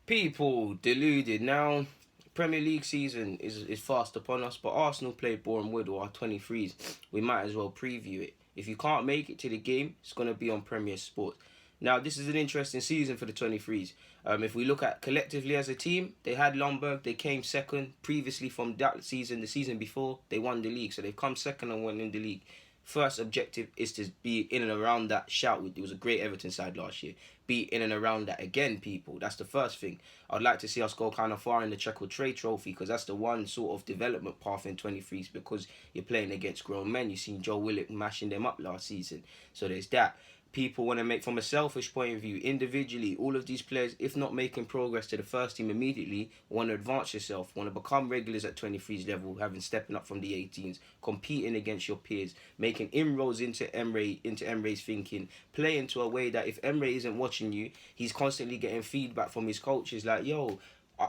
People deluded now. Premier League season is fast upon us, but Arsenal play Borehamwood or our 23's. We might as well preview it. If you can't make it to the game, it's going to be on Premier Sport. Now, this is an interesting season for the 23's. If we look at collectively as a team, they had Lombard, they came second. Previously from that season, the season before, they won the league. So they've come second and won in the league. First objective is to be in and around that shout. It was a great Everton side last year. Be in and around that again, people. That's the first thing. I'd like to see us go kind of far in the Checo Trade Trophy because that's the one sort of development path in 23s because you're playing against grown men. You've seen Joe Willock mashing them up last season. So there's that. People want to make, from a selfish point of view, individually, all of these players, if not making progress to the first team immediately, want to advance yourself, want to become regulars at 23's level, having stepping up from the 18s, competing against your peers, making inroads into Emre's thinking, playing to a way that if Emre isn't watching you, he's constantly getting feedback from his coaches like, yo,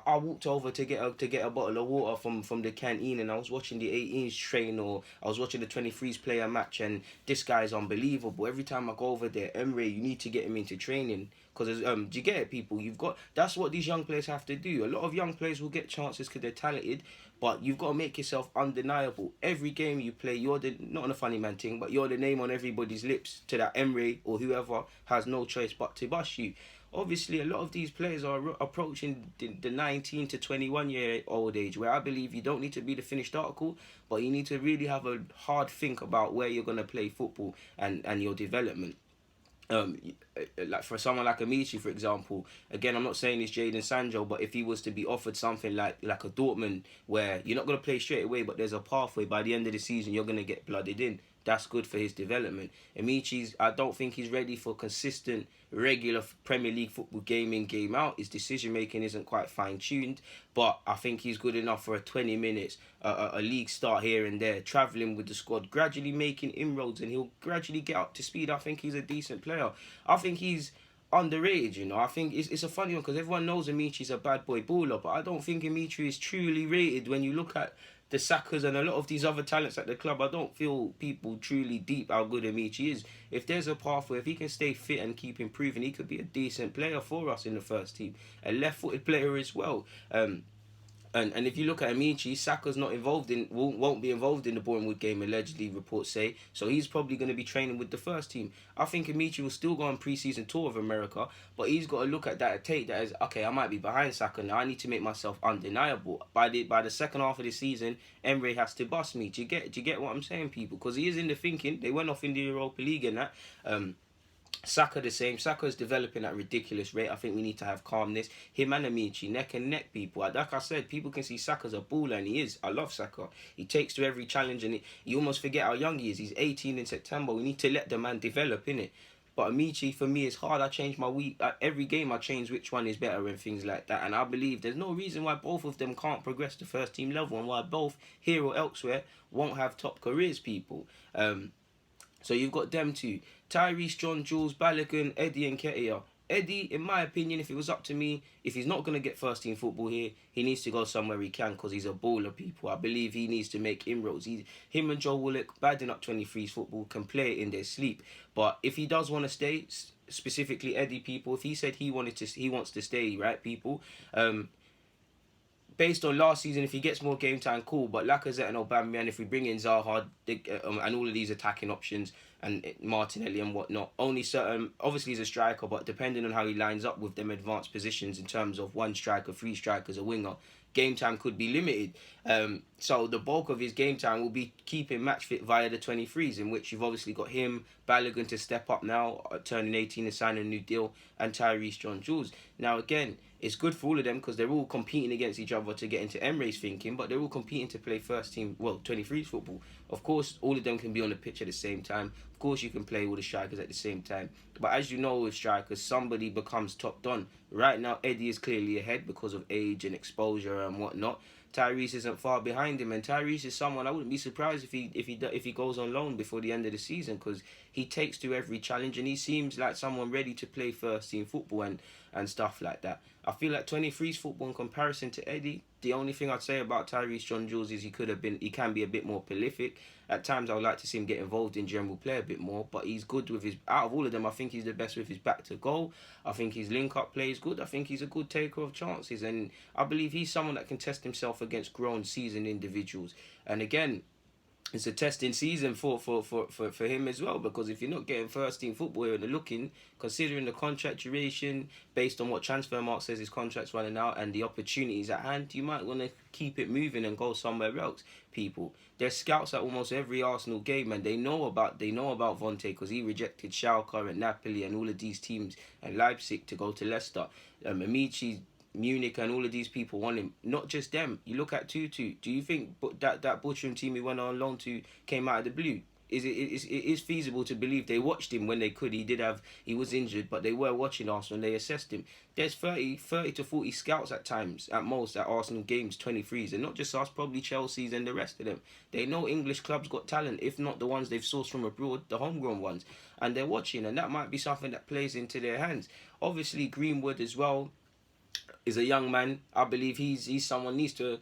I walked over to get a bottle of water from the canteen and I was watching the 18s train or I was watching the 23s play a match and this guy's unbelievable. Every time I go over there, Emre, you need to get him into training because do you get it, people? That's what these young players have to do. A lot of young players will get chances because they're talented, but you've got to make yourself undeniable. Every game you play, you're not on a funny man thing, but you're the name on everybody's lips to that Emre or whoever has no choice but to bust you. Obviously, a lot of these players are approaching the 19 to 21-year-old age, where I believe you don't need to be the finished article, but you need to really have a hard think about where you're going to play football and your development. Like for someone like Amici, for example, again, I'm not saying it's Jadon Sancho, but if he was to be offered something like a Dortmund, where you're not going to play straight away, but there's a pathway, by the end of the season, you're going to get blooded in. That's good for his development. Amici's, I don't think he's ready for consistent, regular Premier League football game in, game out. His decision making isn't quite fine tuned, but I think he's good enough for a 20 minutes, a league start here and there, travelling with the squad, gradually making inroads, and he'll gradually get up to speed. I think he's a decent player. I think he's underrated, you know. I think it's a funny one because everyone knows Amici's a bad boy baller, but I don't think Amici is truly rated when you look at the Sakas and a lot of these other talents at the club. I don't feel people truly deep how good Amici is. If there's a pathway, if he can stay fit and keep improving, he could be a decent player for us in the first team. A left-footed player as well. And if you look at Amici, Saka's not involved in won't be involved in the Bournemouth game, allegedly reports say. So he's probably going to be training with the first team. I think Amici will still go on pre-season tour of America, but he's got to look at that and take that as, okay, I might be behind Saka now. I need to make myself undeniable. By the second half of the season, Emre has to bust me. Do you get what I'm saying, people? Because he is in the thinking. They went off in the Europa League and that. Saka the same. Saka is developing at a ridiculous rate. I think we need to have calmness. Him and Amici, neck and neck, people. Like I said, people can see Saka as a baller, and he is. I love Saka. He takes to every challenge, and you almost forget how young he is. He's 18 in September. We need to let the man develop, innit? But Amici, for me, is hard. I change my week. Every game, I change which one is better and things like that. And I believe there's no reason why both of them can't progress to first team level and why both, here or elsewhere, won't have top careers, people. So you've got them two. Tyrese, John, Jules, Balogun, Eddie and Ketia. Eddie, in my opinion, if it was up to me, if he's not going to get first team football here, he needs to go somewhere he can because he's a baller, people. I believe he needs to make inroads. Him and Joe Willock, badding up 23's football, can play it in their sleep. But if he does want to stay, specifically Eddie, people, if he said he wants to stay, right, people, based on last season, if he gets more game time, cool. But Lacazette and Aubameyang, if we bring in Zaha and all of these attacking options and Martinelli and whatnot, only certain, obviously he's a striker, but depending on how he lines up with them advanced positions in terms of one striker, three strikers, a winger, game time could be limited. So the bulk of his game time will be keeping match fit via the 23's, in which you've obviously got him, Balogun to step up now, turning 18 and signing a new deal, and Tyrese, John, Jules. Now again, it's good for all of them because they're all competing against each other to get into Emre's thinking, but they're all competing to play first team, 23's football. Of course, all of them can be on the pitch at the same time. Of course, you can play all the strikers at the same time. But as you know with strikers, somebody becomes top done. Right now, Eddie is clearly ahead because of age and exposure and whatnot. Tyrese isn't far behind him, and Tyrese is someone I wouldn't be surprised if he goes on loan before the end of the season, because he takes to every challenge and he seems like someone ready to play first team football and stuff like that. I feel like 23's football in comparison to Eddie, the only thing I'd say about Tyrese John Jules is he can be a bit more prolific. At times I would like to see him get involved in general play a bit more, but he's good with his, out of all of them, I think he's the best with his back to goal. I think his link-up play is good. I think he's a good taker of chances, and I believe he's someone that can test himself against grown, seasoned individuals. And again, it's a testing season for him as well, because if you're not getting first team football here and looking, considering the contract duration, based on what Transfermarkt says his contract's running out and the opportunities at hand, you might want to keep it moving and go somewhere else, people. There's scouts at almost every Arsenal game, and they know about Vonte, because he rejected Schalke and Napoli and all of these teams and Leipzig to go to Leicester. Amici, Munich and all of these people want him. Not just them. You look at Tutu. Do you think that Butchering team he went on loan to came out of the blue? It is feasible to believe they watched him when they could. He was injured, but they were watching Arsenal and they assessed him. There's 30 to 40 scouts at times, at most, at Arsenal games, 23's, and not just us, probably Chelsea's and the rest of them. They know English clubs got talent, if not the ones they've sourced from abroad, the homegrown ones, and they're watching, and that might be something that plays into their hands. Obviously, Greenwood as well is a young man. I believe he's someone needs to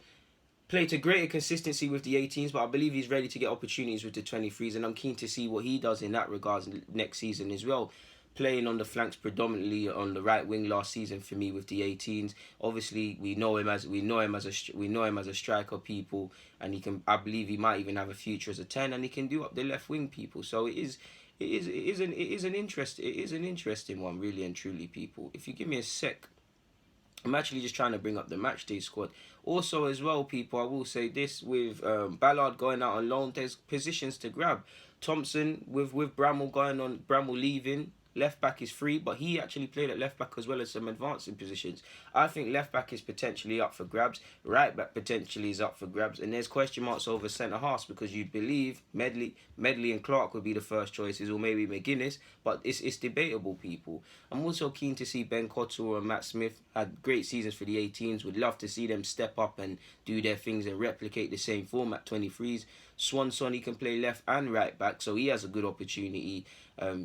play to greater consistency with the 18s, but I believe he's ready to get opportunities with the 23s, and I'm keen to see what he does in that regards next season as well. Playing on the flanks predominantly on the right wing last season for me with the 18s. Obviously, we know him as a striker, people, and I believe he might even have a future as a 10, and he can do up the left wing, people. So it is an interesting one, really and truly, people. If you give me a sec, I'm actually just trying to bring up the matchday squad. Also, as well, people, I will say this, with Ballard going out on loan, there's positions to grab. Thompson, with Bramall leaving, left back is free, but he actually played at left back as well as some advancing positions. I think left back is potentially up for grabs. Right back potentially is up for grabs. And there's question marks over centre halves, because you'd believe Medley and Clark would be the first choices, or maybe McGuinness, but it's debatable, people. I'm also keen to see Ben Cottle and Matt Smith had great seasons for the 18s. Would love to see them step up and do their things and replicate the same format 23s. Swanson, he can play left and right back, so he has a good opportunity.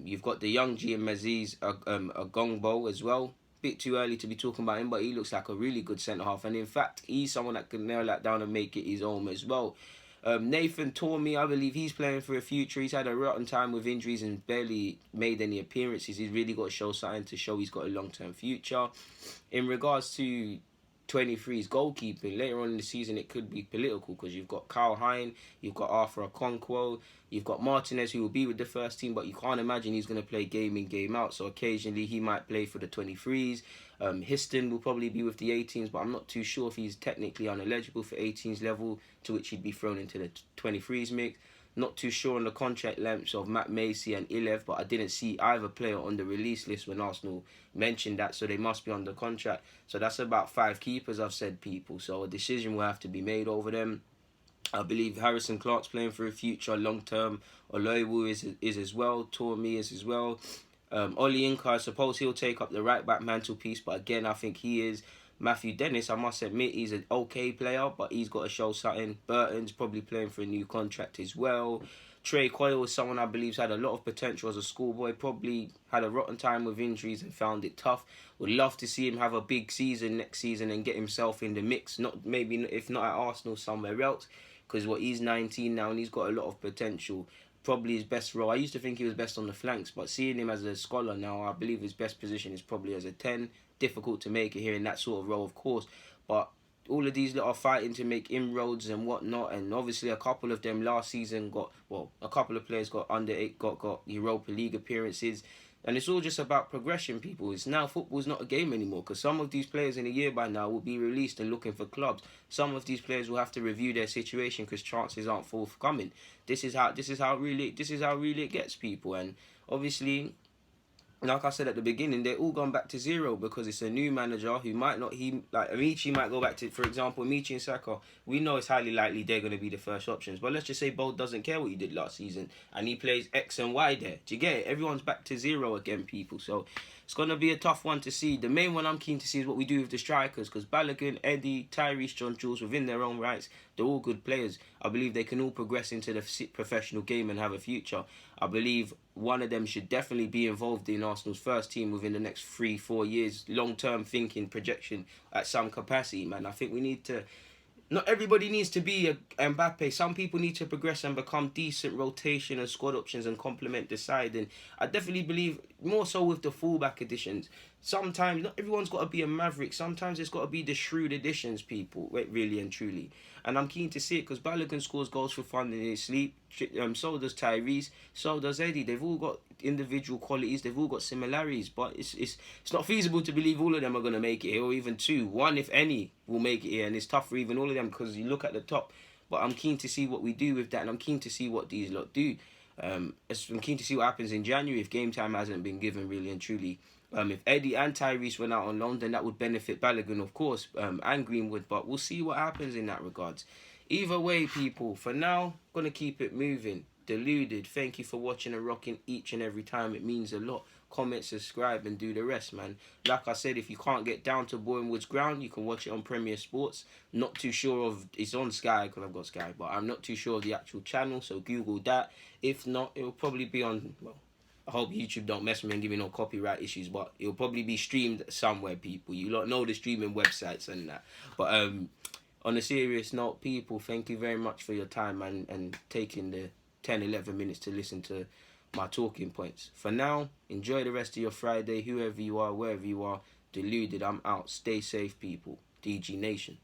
You've got the young Gian Aziz Agongbo as well. Bit too early to be talking about him, but he looks like a really good centre-half. And in fact, he's someone that can nail that down and make it his own as well. Nathan Tormey, I believe he's playing for a future. He's had a rotten time with injuries and barely made any appearances. He's really got to show something to show he's got a long-term future. In regards to 23's goalkeeping, later on in the season it could be political, because you've got Kyle Hine, you've got Arthur Okonkwo, you've got Martinez, who will be with the first team, but you can't imagine he's going to play game in, game out, so occasionally he might play for the 23's. Histon will probably be with the 18s, but I'm not too sure if he's technically uneligible for 18s level, to which he'd be thrown into the 23's mix. Not too sure on the contract lengths of Matt Macy and Ilev, but I didn't see either player on the release list when Arsenal mentioned that, so they must be under contract. So that's about 5 keepers, I've said, people. So a decision will have to be made over them. I believe Harrison Clark's playing for a future long term. Oloiwu is as well. Tormey is as well. Oli Inca, I suppose he'll take up the right back mantelpiece, but again, I think he is. Matthew Dennis, I must admit, he's an okay player, but he's got to show something. Burton's probably playing for a new contract as well. Trey Coyle is someone I believe's had a lot of potential as a schoolboy. Probably had a rotten time with injuries and found it tough. Would love to see him have a big season next season and get himself in the mix. If not at Arsenal, somewhere else. Because he's 19 now and he's got a lot of potential. Probably his best role. I used to think he was best on the flanks, but seeing him as a scholar now, I believe his best position is probably as a 10. Difficult to make it here in that sort of role, of course, but all of these lot are fighting to make inroads and whatnot, and obviously a couple of them last season a couple of players got got Europa League appearances, and it's all just about progression, people. It's now, football's not a game anymore, because some of these players in a year by now will be released and looking for clubs. Some of these players will have to review their situation because chances aren't forthcoming. This is how really it gets, people, and obviously, like I said at the beginning, they're all gone back to zero because it's a new manager who Amici might go back to, for example, Amici and Saka. We know it's highly likely they're going to be the first options. But let's just say Bold doesn't care what he did last season and he plays X and Y there. Do you get it? Everyone's back to zero again, people. So It's going to be a tough one to see. The main one I'm keen to see is what we do with the strikers, because Balogun, Eddie, Tyrese, John Jules, within their own rights, they're all good players. I believe they can all progress into the professional game and have a future. I believe one of them should definitely be involved in Arsenal's first team within the next 3-4 years. Long-term thinking, projection at some capacity, man. I think we need to... Not everybody needs to be a Mbappe. Some people need to progress and become decent rotation and squad options and complement the side. And I definitely believe more so with the fullback additions. Sometimes not everyone's got to be a maverick. Sometimes it's got to be the shrewd additions, people, really and truly. And I'm keen to see it because Balogun scores goals for fun in his sleep. So does Tyrese. So does Eddie. They've all got individual qualities. They've all got similarities. But it's not feasible to believe all of them are going to make it here, or even two. One, if any, will make it here. And it's tough for even all of them because you look at the top. But I'm keen to see what we do with that. And I'm keen to see what these lot do. I'm keen to see what happens in January if game time hasn't been given, really and truly. If Eddie and Tyrese went out on loan, then that would benefit Balogun, of course, and Greenwood. But we'll see what happens in that regards. Either way, people, for now, going to keep it moving. Deluded, thank you for watching and rocking each and every time. It means a lot. Comment, subscribe, and do the rest, man. Like I said, if you can't get down to Borehamwood's ground, you can watch it on Premier Sports. Not too sure of... It's on Sky, because I've got Sky, but I'm not too sure of the actual channel, so Google that. If not, it will probably be on... Well, I hope YouTube don't mess with me and give me no copyright issues, but it'll probably be streamed somewhere, people. You lot know the streaming websites and that. But on a serious note, people, thank you very much for your time and taking the 10-11 minutes to listen to my talking points. For now, enjoy the rest of your Friday, whoever you are, wherever you are. Deluded, I'm out. Stay safe, people. DG Nation.